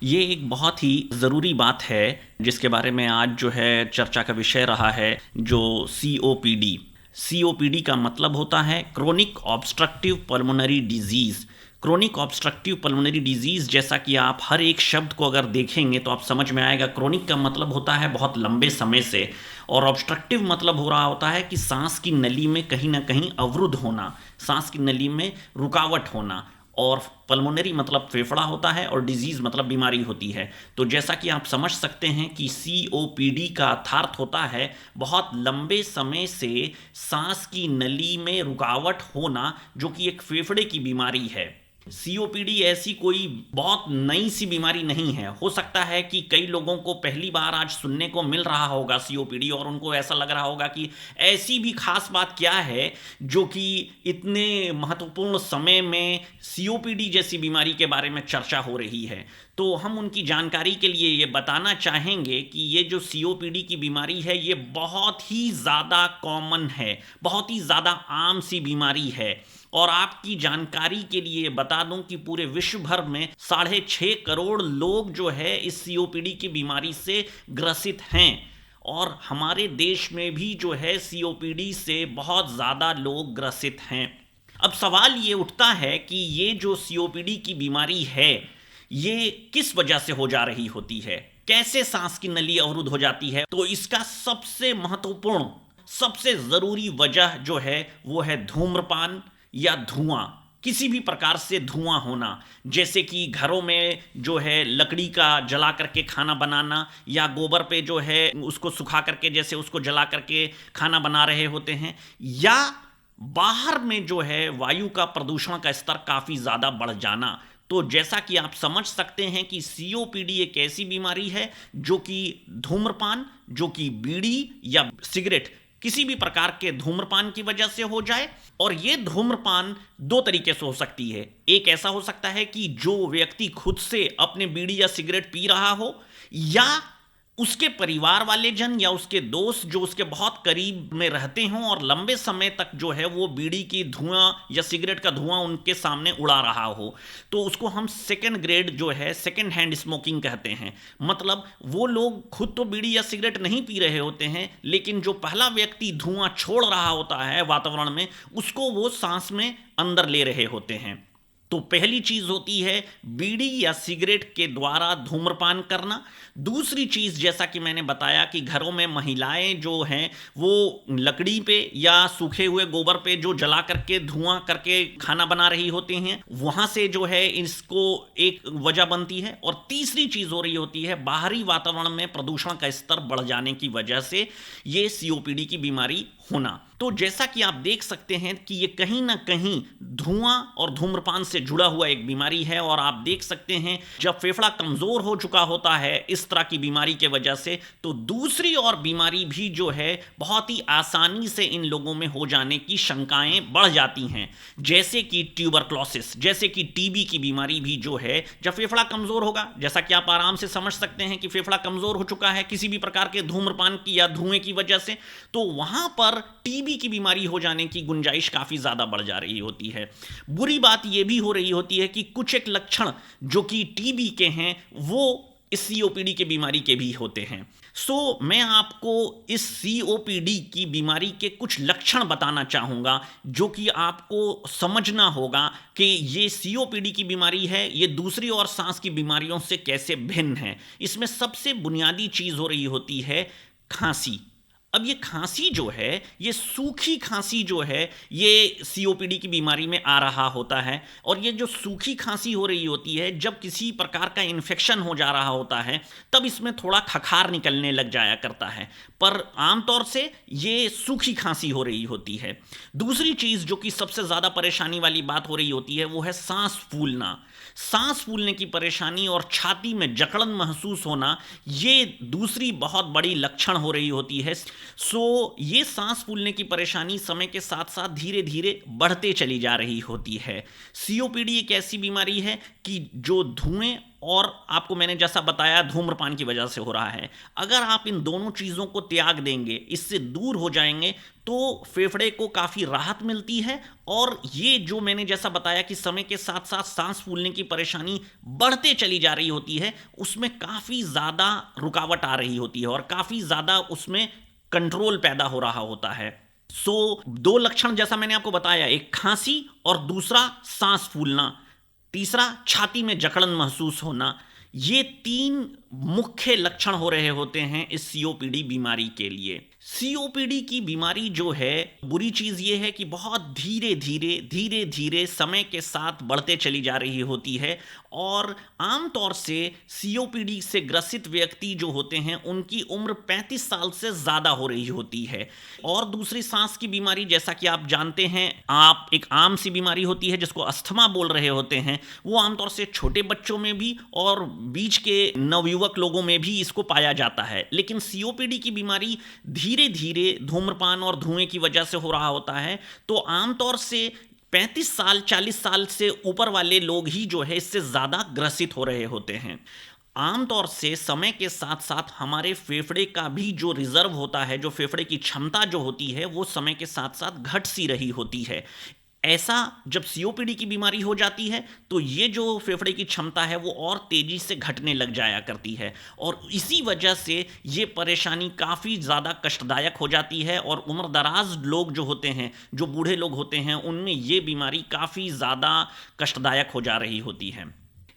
ये एक बहुत ही ज़रूरी बात है जिसके बारे में आज जो है चर्चा का विषय रहा है, जो सीओपीडी। सीओपीडी का मतलब होता है chronic obstructive pulmonary disease. Chronic obstructive pulmonary disease, जैसा कि आप हर एक शब्द को अगर देखेंगे तो आप समझ में आएगा। क्रोनिक का मतलब होता है बहुत लंबे समय से, और ऑब्स्ट्रक्टिव मतलब हो रहा होता है कि सांस की नली में कहीं ना कहीं अवरुद्ध होना, सांस की नली में रुकावट होना। और पल्मोनरी मतलब फेफड़ा होता है, और डिजीज़ मतलब बीमारी होती है। तो जैसा कि आप समझ सकते हैं कि सीओपीडी का अर्थात होता है बहुत लंबे समय से सांस की नली में रुकावट होना, जो कि एक फेफड़े की बीमारी है। सीओपीडी ऐसी कोई बहुत नई सी बीमारी नहीं है। हो सकता है कि कई लोगों को पहली बार आज सुनने को मिल रहा होगा सीओपीडी, और उनको ऐसा लग रहा होगा कि ऐसी भी खास बात क्या है जो कि इतने महत्वपूर्ण समय में सीओपीडी जैसी बीमारी के बारे में चर्चा हो रही है। तो हम उनकी जानकारी के लिए ये बताना चाहेंगे कि ये जो सीओपीडी की बीमारी है ये बहुत ही ज़्यादा कॉमन है, बहुत ही ज़्यादा आम सी बीमारी है। और आपकी जानकारी के लिए बता दूं कि पूरे विश्व भर में 6.5 करोड़ लोग जो है इस सीओपीडी की बीमारी से ग्रसित हैं। और हमारे देश में भी जो है सीओपीडी से बहुत ज़्यादा लोग ग्रसित हैं। अब सवाल ये उठता है कि ये जो सीओपीडी की बीमारी है ये किस वजह से हो जा रही होती है, कैसे सांस की नली अवरुद्ध हो जाती है। तो इसका सबसे महत्वपूर्ण, सबसे ज़रूरी वजह जो है वो है धूम्रपान या धुआं, किसी भी प्रकार से धुआं होना। जैसे कि घरों में जो है लकड़ी का जला करके खाना बनाना, या गोबर पे जो है उसको सुखा करके जैसे उसको जला करके खाना बना रहे होते हैं, या बाहर में जो है वायु का प्रदूषण का स्तर काफ़ी ज़्यादा बढ़ जाना। तो जैसा कि आप समझ सकते हैं कि सीओपीडी एक ऐसी बीमारी है जो कि धूम्रपान, जो कि बीड़ी या सिगरेट, किसी भी प्रकार के धूम्रपान की वजह से हो जाए। और ये धूम्रपान दो तरीके से हो सकती है। एक ऐसा हो सकता है कि जो व्यक्ति खुद से अपने बीड़ी या सिगरेट पी रहा हो, या उसके परिवार वाले जन या उसके दोस्त जो उसके बहुत करीब में रहते हों और लंबे समय तक जो है वो बीड़ी की धुआं या सिगरेट का धुआं उनके सामने उड़ा रहा हो। तो उसको हम सेकेंड ग्रेड जो है सेकेंड हैंड स्मोकिंग कहते हैं। मतलब वो लोग खुद तो बीड़ी या सिगरेट नहीं पी रहे होते हैं, लेकिन जो पहला व्यक्ति धुआं छोड़ रहा होता है वातावरण में, उसको वो सांस में अंदर ले रहे होते हैं। तो पहली चीज होती है बीड़ी या सिगरेट के द्वारा धूम्रपान करना। दूसरी चीज, जैसा कि मैंने बताया कि घरों में महिलाएं जो हैं वो लकड़ी पे या सूखे हुए गोबर पे जो जला करके धुआं करके खाना बना रही होती हैं, वहां से जो है इसको एक वजह बनती है। और तीसरी चीज हो रही होती है बाहरी वातावरण में प्रदूषण का स्तर बढ़ जाने की वजह से ये सीओपीडी की बीमारी होना। तो जैसा कि आप देख सकते हैं कि ये कहीं ना कहीं धुआं और धूम्रपान से जुड़ा हुआ एक बीमारी है। और आप देख सकते हैं जब फेफड़ा कमजोर हो चुका होता है इस तरह की बीमारी के वजह से, तो दूसरी और बीमारी भी जो है बहुत ही आसानी से इन लोगों में हो जाने की शंकाएं बढ़ जाती हैं। जैसे कि ट्यूबरक्लोसिस, जैसे कि टीबी की बीमारी भी जो है, जब फेफड़ा कमजोर होगा, जैसा कि आप आराम से समझ सकते हैं कि फेफड़ा कमजोर हो चुका है किसी भी प्रकार के धूम्रपान की या धुएं की वजह से, तो वहां पर टीबी की बीमारी हो जाने की गुंजाइश काफी ज्यादा बढ़ जा रही होती है। बुरी बात यह भी हो रही होती है कि कुछ एक लक्षण जो कि टीबी के हैं वो इस सीओपीडी के बीमारी के भी होते हैं। मैं आपको इस सीओपीडी की बीमारी के कुछ लक्षण बताना चाहूंगा जो कि आपको समझना होगा कि ये सीओपीडी की बीमारी है, ये दूसरी और सांस की बीमारियों से कैसे भिन्न है। इसमें सबसे बुनियादी चीज हो रही होती है खांसी। अब ये खांसी जो है, ये सूखी खांसी जो है, ये सीओपीडी की बीमारी में आ रहा होता है। और ये जो सूखी खांसी हो रही होती है, जब किसी प्रकार का इन्फेक्शन हो जा रहा होता है तब इसमें थोड़ा खखार निकलने लग जाया करता है, पर आमतौर से ये सूखी खांसी हो रही होती है। दूसरी चीज़ जो कि सबसे ज़्यादा परेशानी वाली बात हो रही होती है वो है सांस फूलना। सांस फूलने की परेशानी और छाती में जकड़न महसूस होना, ये दूसरी बहुत बड़ी लक्षण हो रही होती है। ये सांस फूलने की परेशानी समय के साथ साथ धीरे धीरे बढ़ते चली जा रही होती है। सीओपीडी एक ऐसी बीमारी है कि जो धुएं और आपको मैंने जैसा बताया धूम्रपान की वजह से हो रहा है। अगर आप इन दोनों चीज़ों को त्याग देंगे, इससे दूर हो जाएंगे, तो फेफड़े को काफ़ी राहत मिलती है। और ये जो मैंने जैसा बताया कि समय के साथ साथ सांस फूलने की परेशानी बढ़ते चली जा रही होती है, उसमें काफ़ी ज़्यादा रुकावट आ रही होती है और काफ़ी ज़्यादा उसमें कंट्रोल पैदा हो रहा होता है। दो लक्षण जैसा मैंने आपको बताया, एक खांसी और दूसरा सांस फूलना, तीसरा छाती में जकड़न महसूस होना, ये तीन मुख्य लक्षण हो रहे होते हैं इस सीओपीडी बीमारी के लिए। सीओपीडी की बीमारी जो है, बुरी चीज ये है कि बहुत धीरे धीरे समय के साथ बढ़ते चली जा रही होती है और आमतौर से सीओपीडी से ग्रसित व्यक्ति जो होते हैं उनकी उम्र 35 साल से ज्यादा हो रही होती है। और दूसरी सांस की बीमारी, जैसा कि आप जानते हैं, आप एक आम सी बीमारी होती है जिसको अस्थमा बोल रहे होते हैं, वो आमतौर से छोटे बच्चों में भी और बीच के नवयुवक लोगों में भी इसको पाया जाता है। लेकिन सीओपीडी की बीमारी धीरे धीरे धूम्रपान और धुएं की वजह से हो रहा होता है, तो आमतौर से 35 साल 40 साल से ऊपर वाले लोग ही जो है इससे ज़्यादा ग्रसित हो रहे होते हैं। आमतौर से समय के साथ साथ हमारे फेफड़े का भी जो रिजर्व होता है, जो फेफड़े की क्षमता जो होती है, वो समय के साथ साथ घट सी रही होती है। ऐसा जब सीओपीडी की बीमारी हो जाती है तो ये जो फेफड़े की क्षमता है वो और तेजी से घटने लग जाया करती है और इसी वजह से ये परेशानी काफ़ी ज़्यादा कष्टदायक हो जाती है। और उम्रदराज लोग जो होते हैं, जो बूढ़े लोग होते हैं, उनमें ये बीमारी काफ़ी ज़्यादा कष्टदायक हो जा रही होती है।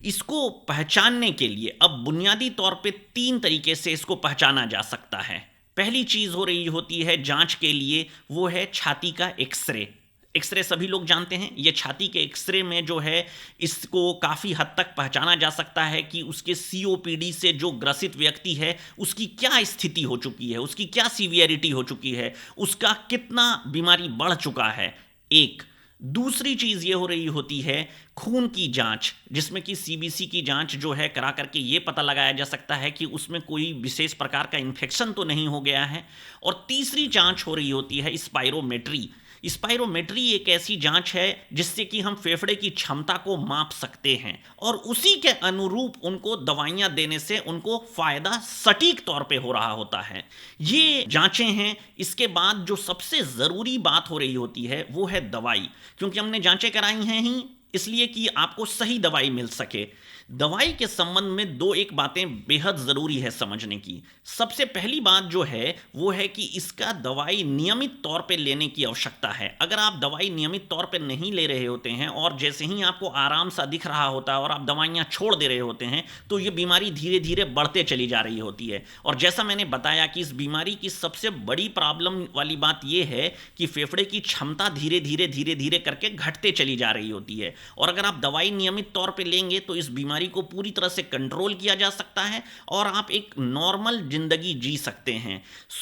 इसको पहचानने के लिए अब बुनियादी तौर पे 3 तरीके से इसको पहचाना जा सकता है। पहली चीज़ हो रही होती है जांच के लिए, वो है छाती का एक्सरे। एक्सरे सभी लोग जानते हैं, ये छाती के एक्सरे में जो है इसको काफ़ी हद तक पहचाना जा सकता है कि उसके सीओपीडी से जो ग्रसित व्यक्ति है उसकी क्या स्थिति हो चुकी है, उसकी क्या सीवियरिटी हो चुकी है, उसका कितना बीमारी बढ़ चुका है। एक दूसरी चीज़ ये हो रही होती है खून की जांच, जिसमें कि सीबीसी की जांच जो है करा करके ये पता लगाया जा सकता है कि उसमें कोई विशेष प्रकार का इन्फेक्शन तो नहीं हो गया है। और तीसरी जांच हो रही होती है स्पाइरोमेट्री। स्पाइरोमेट्री एक ऐसी जांच है जिससे कि हम फेफड़े की क्षमता को माप सकते हैं और उसी के अनुरूप उनको दवाइयां देने से उनको फायदा सटीक तौर पे हो रहा होता है। ये जांचें हैं। इसके बाद जो सबसे ज़रूरी बात हो रही होती है वो है दवाई, क्योंकि हमने जांचें कराई हैं ही इसलिए कि आपको सही दवाई मिल सके। दवाई के संबंध में दो एक बातें बेहद ज़रूरी है समझने की। सबसे पहली बात जो है वो है कि इसका दवाई नियमित तौर पे लेने की आवश्यकता है। अगर आप दवाई नियमित तौर पे नहीं ले रहे होते हैं और जैसे ही आपको आराम सा दिख रहा होता है और आप दवाइयाँ छोड़ दे रहे होते हैं तो ये बीमारी धीरे धीरे बढ़ते चली जा रही होती है। और जैसा मैंने बताया कि इस बीमारी की सबसे बड़ी प्रॉब्लम वाली बात यह है कि फेफड़े की क्षमता धीरे धीरे करके घटते चली जा रही होती है। और अगर आप दवाई नियमित तौर पे लेंगे तो इस बीमारी को पूरी तरह से कंट्रोल किया जा सकता है और आप एक नॉर्मल जिंदगी जी सकते हैं।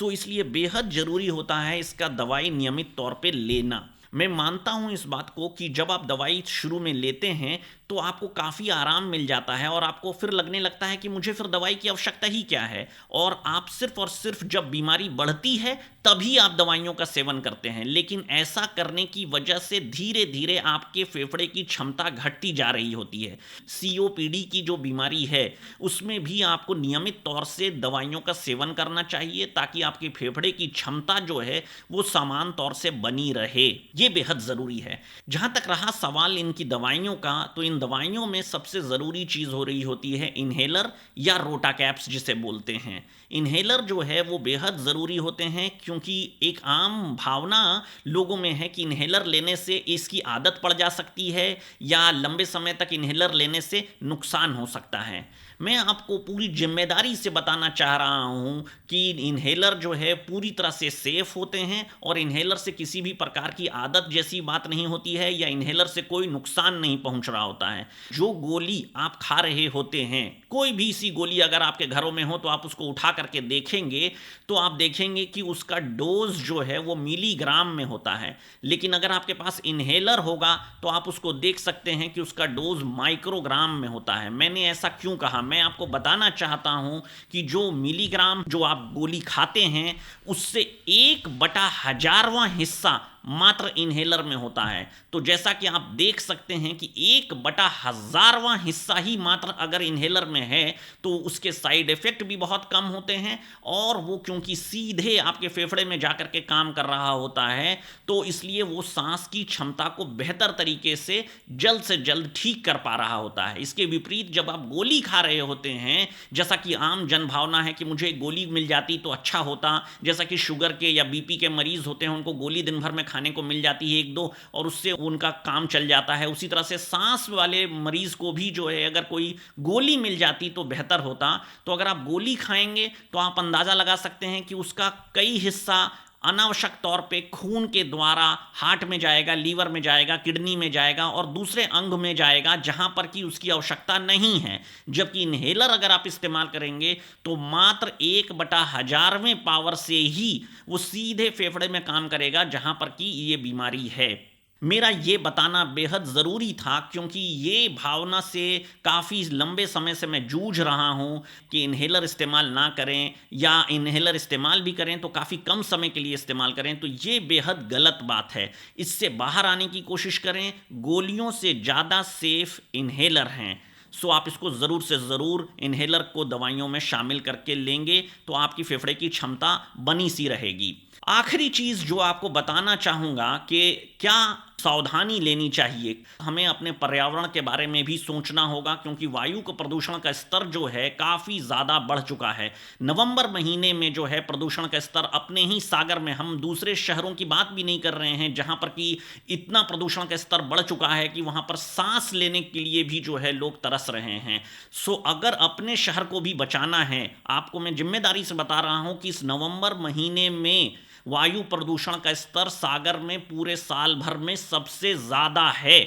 इसलिए बेहद जरूरी होता है इसका दवाई नियमित तौर पे लेना। मैं मानता हूं इस बात को कि जब आप दवाई शुरू में लेते हैं तो आपको काफ़ी आराम मिल जाता है और आपको फिर लगने लगता है कि मुझे फिर दवाई की आवश्यकता ही क्या है, और आप सिर्फ और सिर्फ जब बीमारी बढ़ती है तभी आप दवाइयों का सेवन करते हैं। लेकिन ऐसा करने की वजह से धीरे धीरे आपके फेफड़े की क्षमता घटती जा रही होती है। सीओपीडी की जो बीमारी है उसमें भी आपको नियमित तौर से दवाइयों का सेवन करना चाहिए ताकि आपके फेफड़े की क्षमता जो है वो समान तौर से बनी रहे। ये बेहद ज़रूरी है। जहाँ तक रहा सवाल इनकी दवाइयों का, तो इन दवाइयों में सबसे ज़रूरी चीज़ हो रही होती है इन्हेलर या रोटाकैप्स जिसे बोलते हैं। इन्हेलर जो है वो बेहद ज़रूरी होते हैं क्योंकि एक आम भावना लोगों में है कि इन्हेलर लेने से इसकी आदत पड़ जा सकती है या लंबे समय तक इन्हेलर लेने से नुकसान हो सकता है। मैं आपको पूरी जिम्मेदारी से बताना चाह रहा हूँ कि इन्हेलर जो है पूरी तरह से सेफ़ होते हैं और इन्हेलर से किसी भी प्रकार की आदत जैसी बात नहीं होती है या इन्हेलर से कोई नुकसान नहीं पहुँच रहा होता है। जो गोली आप खा रहे होते हैं, कोई भी सी गोली अगर आपके घरों में हो तो आप उसको उठा करके देखेंगे तो आप देखेंगे कि उसका डोज जो है वो मिलीग्राम में होता है। लेकिन अगर आपके पास इन्हेलर होगा तो आप उसको देख सकते हैं कि उसका डोज माइक्रोग्राम में होता है। मैंने ऐसा क्यों कहा? मैं आपको बताना चाहता हूं कि जो मिलीग्राम जो आप गोली खाते हैं उससे 1/1000वां हिस्सा मात्र इन्हेलर में होता है। तो जैसा कि आप देख सकते हैं कि 1/1000वां हिस्सा ही मात्र अगर इन्हेलर में है तो उसके साइड इफेक्ट भी बहुत कम होते हैं, और वो क्योंकि सीधे आपके फेफड़े में जाकर के काम कर रहा होता है तो इसलिए वो सांस की क्षमता को बेहतर तरीके से जल्द ठीक कर पा रहा होता है। इसके विपरीत जब आप गोली खा रहे होते हैं, जैसा कि आम जनभावना है कि मुझे गोली मिल जाती तो अच्छा होता, जैसा कि शुगर के या बीपी के मरीज होते हैं उनको गोली दिन भर में खाने को मिल जाती है 1-2 और उससे उनका काम चल जाता है, उसी तरह से सांस वाले मरीज को भी जो है अगर कोई गोली मिल जाती तो बेहतर होता। तो अगर आप गोली खाएंगे तो आप अंदाजा लगा सकते हैं कि उसका कई हिस्सा अनावश्यक तौर पे खून के द्वारा हार्ट में जाएगा, लीवर में जाएगा, किडनी में जाएगा और दूसरे अंग में जाएगा जहां पर कि उसकी आवश्यकता नहीं है। जबकि इन्हेलर अगर आप इस्तेमाल करेंगे तो मात्र 1/1000वें पावर से ही वो सीधे फेफड़े में काम करेगा जहां पर कि ये बीमारी है। मेरा ये बताना बेहद ज़रूरी था क्योंकि ये भावना से काफ़ी लंबे समय से मैं जूझ रहा हूँ कि इन्हेलर इस्तेमाल ना करें, या इन्हेलर इस्तेमाल भी करें तो काफ़ी कम समय के लिए इस्तेमाल करें। तो ये बेहद गलत बात है, इससे बाहर आने की कोशिश करें। गोलियों से ज़्यादा सेफ इन्हेलर हैं। सो आप इसको ज़रूर से ज़रूर इन्हेलर को दवाइयों में शामिल करके लेंगे तो आपकी फेफड़े की क्षमता बनी सी रहेगी। आखिरी चीज़ जो आपको बताना चाहूँगा कि क्या सावधानी लेनी चाहिए, हमें अपने पर्यावरण के बारे में भी सोचना होगा क्योंकि वायु का प्रदूषण का स्तर जो है काफ़ी ज़्यादा बढ़ चुका है। नवंबर महीने में जो है प्रदूषण का स्तर अपने ही सागर में, हम दूसरे शहरों की बात भी नहीं कर रहे हैं जहां पर कि इतना प्रदूषण का स्तर बढ़ चुका है कि वहां पर सांस लेने के लिए भी जो है लोग तरस रहे हैं। सो अगर अपने शहर को भी बचाना है, आपको मैं जिम्मेदारी से बता रहा हूं कि इस नवंबर महीने में वायु प्रदूषण का स्तर सागर में पूरे साल भर में सबसे ज़्यादा है।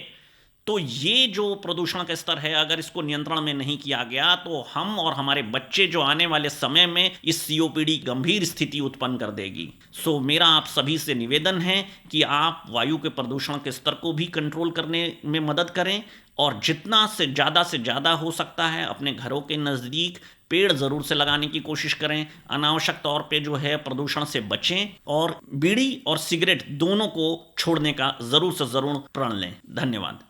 तो ये जो प्रदूषण का स्तर है अगर इसको नियंत्रण में नहीं किया गया तो हम और हमारे बच्चे जो आने वाले समय में इस सीओपीडी गंभीर स्थिति उत्पन्न कर देगी। सो मेरा आप सभी से निवेदन है कि आप वायु के प्रदूषण के स्तर को भी कंट्रोल करने में मदद करें और जितना से ज़्यादा हो सकता है अपने घरों के नज़दीक पेड़ ज़रूर से लगाने की कोशिश करें। अनावश्यक तौर पे जो है प्रदूषण से बचें और बीड़ी और सिगरेट दोनों को छोड़ने का ज़रूर से ज़रूर प्रण लें। धन्यवाद।